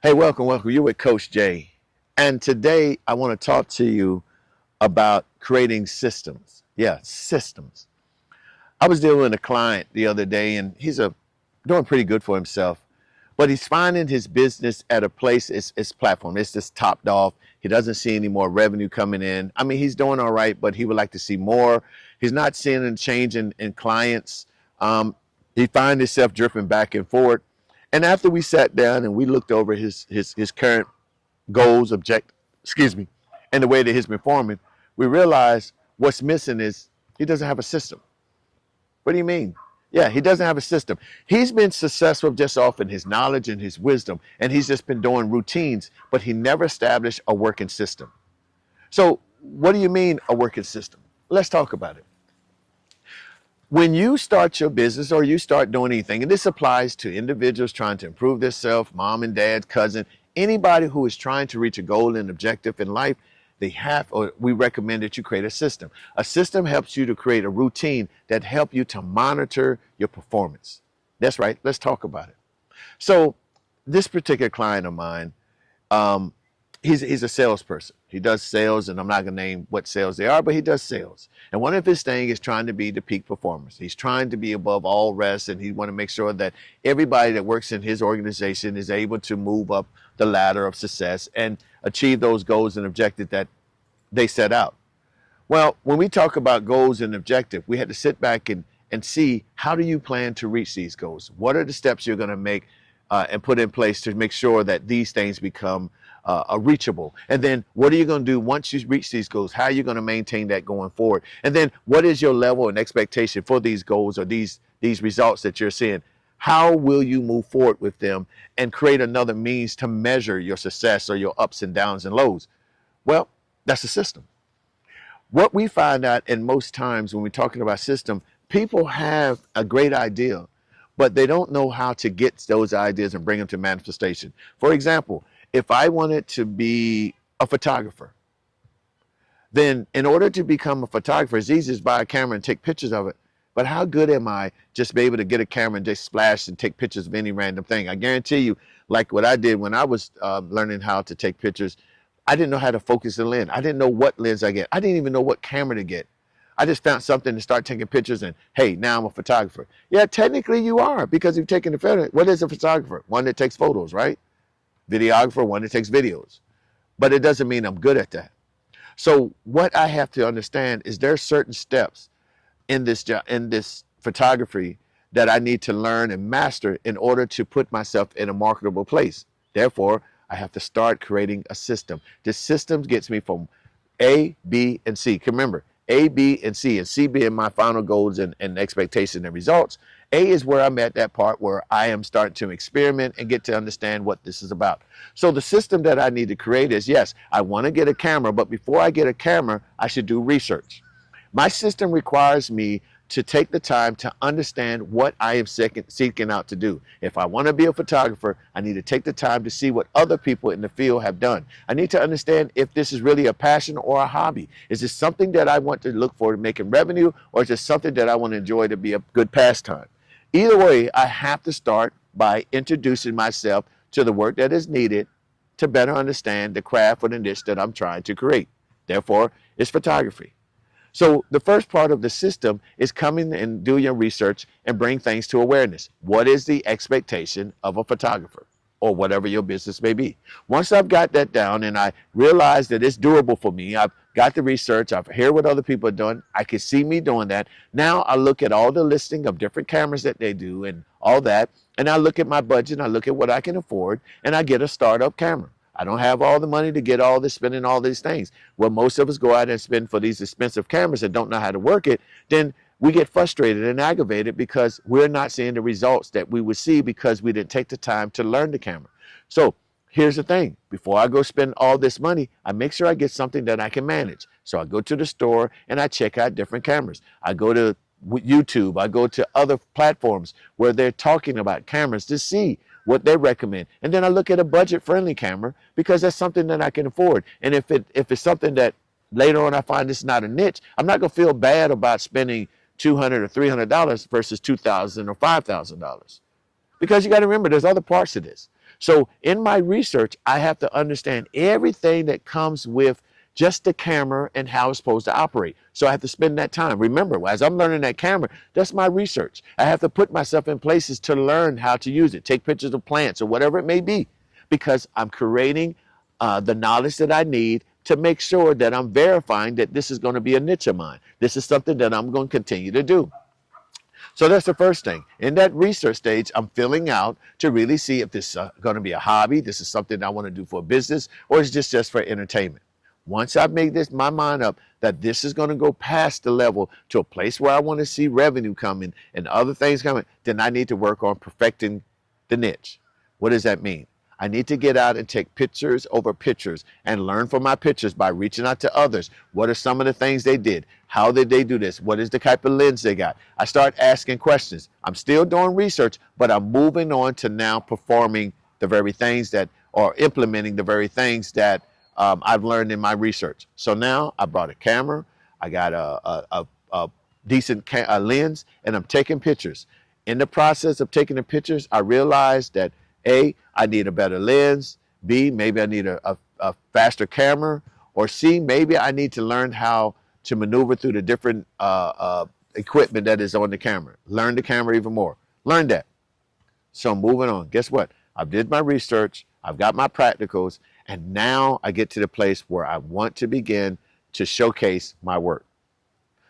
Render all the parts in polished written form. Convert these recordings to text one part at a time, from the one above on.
Hey, welcome. You're with Coach Jay. And today I want to talk to you about creating systems. Yeah, systems. I was dealing with a client the other day and doing pretty good for himself, but he's finding his business at a place, it's platform. It's just topped off. He doesn't see any more revenue coming in. I mean, he's doing all right, but he would like to see more. He's not seeing a change in clients. Um, he finds himself drifting back and forth. And after we sat down and we looked over his current goals, and the way that he's performing, we realized what's missing is he doesn't have a system. What do you mean? Yeah, he doesn't have a system. He's been successful just off in his knowledge and his wisdom, and he's just been doing routines, but he never established a working system. So, what do you mean a working system? Let's talk about it. When you start your business or you start doing anything, and this applies to individuals trying to improve themselves, mom and dad, cousin, anybody who is trying to reach a goal and objective in life, we recommend that you create a system. A system helps you to create a routine that help you to monitor your performance. That's right. Let's talk about it. So this particular client of mine, um, he's a salesperson. He does sales, and I'm not going to name what sales they are, but he does sales. And one of his things is trying to be the peak performers. He's trying to be above all rest, and he want to make sure that everybody that works in his organization is able to move up the ladder of success and achieve those goals and objectives that they set out. Well, when we talk about goals and objectives, we had to sit back and see, how do you plan to reach these goals? What are the steps you're going to make and put in place to make sure that these things become reachable? And then what are you going to do once you reach these goals? How are you going to maintain that going forward? And then what is your level and expectation for these goals or these results that you're seeing? How will you move forward with them and create another means to measure your success or your ups and downs and lows? Well, that's a system. What we find out, and most times when we're talking about system, people have a great idea, but they don't know how to get those ideas and bring them to manifestation. For example, if I wanted to be a photographer, then in order to become a photographer, it's easy to buy a camera and take pictures of it. But how good am I just be able to get a camera and just splash and take pictures of any random thing? I guarantee you, like what I did when I was learning how to take pictures, I didn't know how to focus the lens. I didn't know what lens I get. I didn't even know what camera to get. I just found something to start taking pictures and, hey, now I'm a photographer. Yeah, technically you are, because you've taken the photo. What is a photographer? One that takes photos, right? Videographer, one that takes videos. But it doesn't mean I'm good at that. So what I have to understand is there are certain steps in this job, in this photography, that I need to learn and master in order to put myself in a marketable place. Therefore, I have to start creating a system. This system gets me from A, B, and C. Remember, A, B, and C being my final goals and expectations and results. A is where I'm at that part where I am starting to experiment and get to understand what this is about. So the system that I need to create is, yes, I want to get a camera, but before I get a camera, I should do research. My system requires me to take the time to understand what I am seeking out to do. If I want to be a photographer, I need to take the time to see what other people in the field have done. I need to understand if this is really a passion or a hobby. Is this something that I want to look for to making revenue, or is this something that I want to enjoy to be a good pastime? Either way, I have to start by introducing myself to the work that is needed to better understand the craft or the niche that I'm trying to create. Therefore, it's photography. So the first part of the system is coming and do your research and bring things to awareness. What is the expectation of a photographer or whatever your business may be? Once I've got that down and I realize that it's doable for me, I've got the research, I've heard what other people are doing, I can see me doing that. Now I look at all the listing of different cameras that they do and all that, and I look at my budget, and I look at what I can afford, and I get a startup camera. I don't have all the money to get all this, spending all these things. Well, most of us go out and spend for these expensive cameras and don't know how to work it. Then we get frustrated and aggravated because we're not seeing the results that we would see because we didn't take the time to learn the camera. So here's the thing. Before I go spend all this money, I make sure I get something that I can manage. So I go to the store and I check out different cameras. I go to YouTube. I go to other platforms where they're talking about cameras to see what they recommend. And then I look at a budget-friendly camera because that's something that I can afford. And if it's something that later on I find it's not a niche, I'm not going to feel bad about spending $200 or $300 versus $2,000 or $5,000. Because you got to remember, there's other parts of this. So in my research, I have to understand everything that comes with just the camera and how it's supposed to operate. So I have to spend that time. Remember, as I'm learning that camera, that's my research. I have to put myself in places to learn how to use it, take pictures of plants or whatever it may be, because I'm creating the knowledge that I need to make sure that I'm verifying that this is going to be a niche of mine. This is something that I'm going to continue to do. So that's the first thing. In that research stage, I'm filling out to really see if this is going to be a hobby, this is something I want to do for a business, or is this just for entertainment. Once I've made this my mind up that this is going to go past the level to a place where I want to see revenue coming and other things coming, then I need to work on perfecting the niche. What does that mean? I need to get out and take pictures over pictures and learn from my pictures by reaching out to others. What are some of the things they did? How did they do this? What is the type of lens they got? I start asking questions. I'm still doing research, but I'm moving on to now performing the very things that, or implementing the very things that I've learned in my research. So now I brought a camera, I got a decent lens, and I'm taking pictures. In the process of taking the pictures, I realized that A, I need a better lens. B, maybe I need a faster camera. Or C, maybe I need to learn how to maneuver through the different equipment that is on the camera. Learn the camera even more. Learn that. So I'm moving on. Guess what? I did my research. I've got my practicals. And now I get to the place where I want to begin to showcase my work.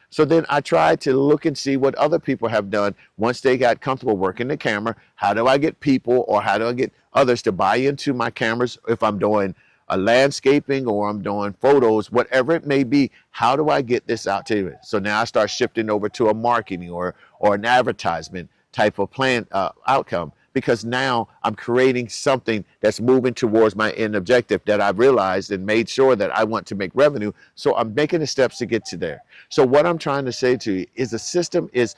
So then I tried to look and see what other people have done once they got comfortable working the camera. How do I get people, or how do I get others to buy into my cameras if I'm doing a landscaping or I'm doing photos, whatever it may be? How do I get this out to you? So now I start shifting over to a marketing or an advertisement type of plan outcome, because now I'm creating something that's moving towards my end objective that I've realized and made sure that I want to make revenue. So I'm making the steps to get to there. So what I'm trying to say to you is a system is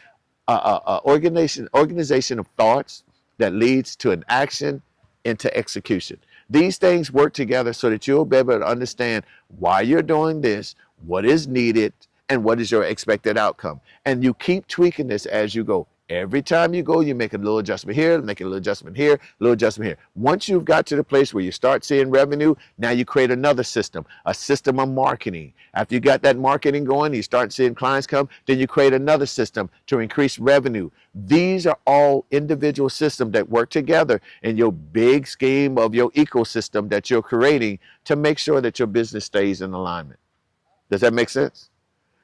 a organization of thoughts that leads to an action into execution. These things work together so that you'll be able to understand why you're doing this, what is needed, and what is your expected outcome. And you keep tweaking this as you go. Every time you go, you make a little adjustment here, make a little adjustment here, a little adjustment here. Once you've got to the place where you start seeing revenue, now you create another system, a system of marketing. After you got that marketing going, you start seeing clients come, then you create another system to increase revenue. These are all individual systems that work together in your big scheme of your ecosystem that you're creating to make sure that your business stays in alignment. Does that make sense?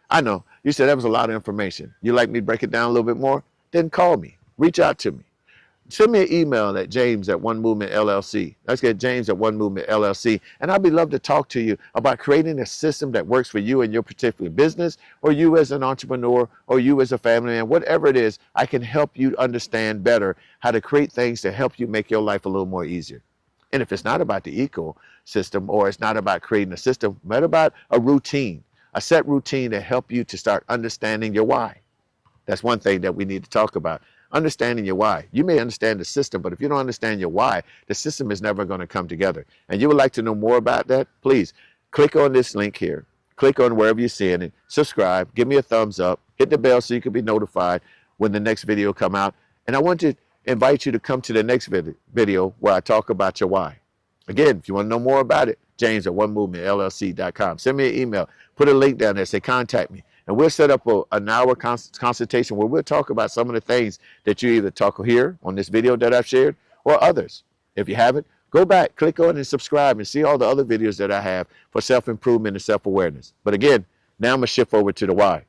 I know you said that was a lot of information. You like me to break it down a little bit more? Then call me, reach out to me. Send me an email at James at One Movement LLC. Let's get James at One Movement LLC. And I'd be love to talk to you about creating a system that works for you and your particular business, or you as an entrepreneur, or you as a family man, whatever it is. I can help you understand better how to create things to help you make your life a little more easier. And if it's not about the ecosystem, or it's not about creating a system, but about a routine, a set routine to help you to start understanding your why. That's one thing that we need to talk about. Understanding your why. You may understand the system, but if you don't understand your why, the system is never going to come together. And you would like to know more about that? Please click on this link here. Click on wherever you're seeing it. Subscribe. Give me a thumbs up. Hit the bell so you can be notified when the next video come out. And I want to invite you to come to the next video where I talk about your why. Again, if you want to know more about it, James at OneMovementLLC.com. Send me an email. Put a link down there. Say contact me. And we'll set up an hour consultation where we'll talk about some of the things that you either talk here on this video that I've shared, or others. If you haven't, go back, click on and subscribe and see all the other videos that I have for self-improvement and self-awareness. But again, now I'm going to shift over to the why.